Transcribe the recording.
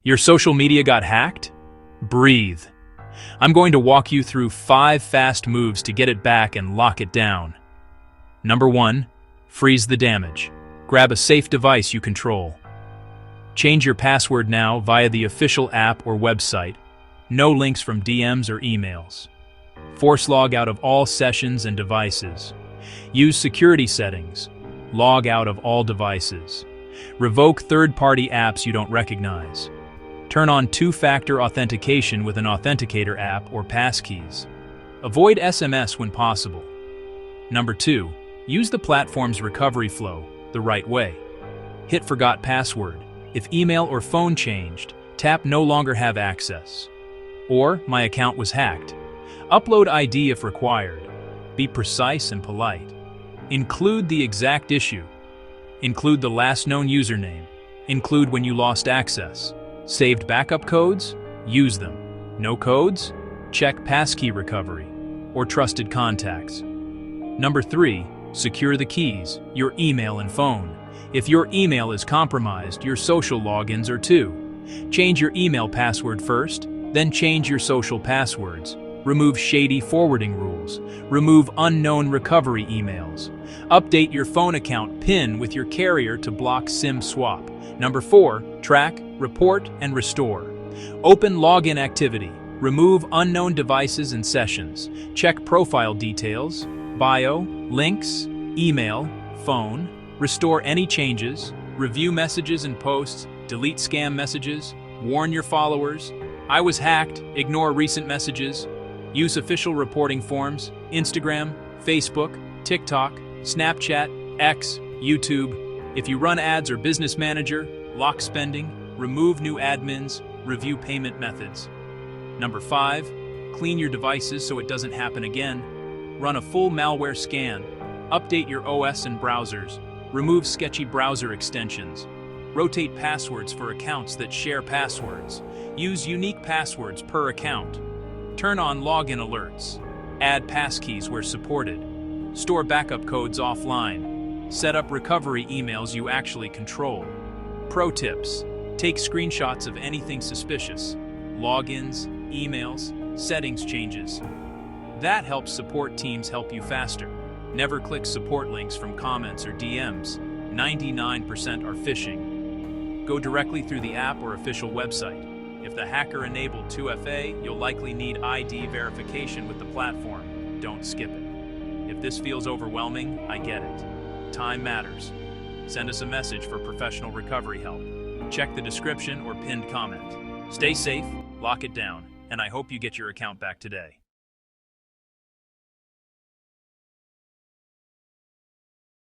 Your social media got hacked? Breathe. I'm going to walk you through 5 fast moves to get it back and lock it down. Number 1. Freeze the damage. Grab a safe device you control. Change your password now via the official app or website. No links from DMs or emails. Force log out of all sessions and devices. Use security settings. Log out of all devices. Revoke third-party apps you don't recognize. Turn on two-factor authentication with an authenticator app or passkeys. Avoid SMS when possible. Number 2. Use the platform's recovery flow the right way. Hit Forgot Password. If email or phone changed, tap No longer have access. Or My account was hacked. Upload ID if required. Be precise and polite. Include the exact issue. Include the last known username. Include when you lost access. Saved backup codes? Use them. No codes? Check passkey recovery or trusted contacts. Number 3. Secure the keys, your email and phone. If your email is compromised, your social logins are too. Change your email password first, then change your social passwords. Remove shady forwarding rules. Remove unknown recovery emails. Update your phone account PIN with your carrier to block SIM swap. Number 4. Track, report, and restore. Open login activity. Remove unknown devices and sessions. Check profile details, bio, links, email, phone. Restore any changes. Review messages and posts. Delete scam messages. Warn your followers. I was hacked. Ignore recent messages. Use official reporting forms, Instagram, Facebook, TikTok, Snapchat, X, YouTube. If you run ads or business manager, lock spending, remove new admins, review payment methods. Number 5, clean your devices so it doesn't happen again. Run a full malware scan. Update your OS and browsers. Remove sketchy browser extensions. Rotate passwords for accounts that share passwords. Use unique passwords per account. Turn on login alerts. Add passkeys where supported. Store backup codes offline. Set up recovery emails you actually control. Pro tips: take screenshots of anything suspicious. Logins, emails, settings changes. That helps support teams help you faster. Never click support links from comments or DMs. 99% are phishing. Go directly through the app or official website. If the hacker enabled 2FA, you'll likely need ID verification with the platform. Don't skip it. If this feels overwhelming, I get it. Time matters. Send us a message for professional recovery help. Check the description or pinned comment. Stay safe, lock it down, and I hope you get your account back today.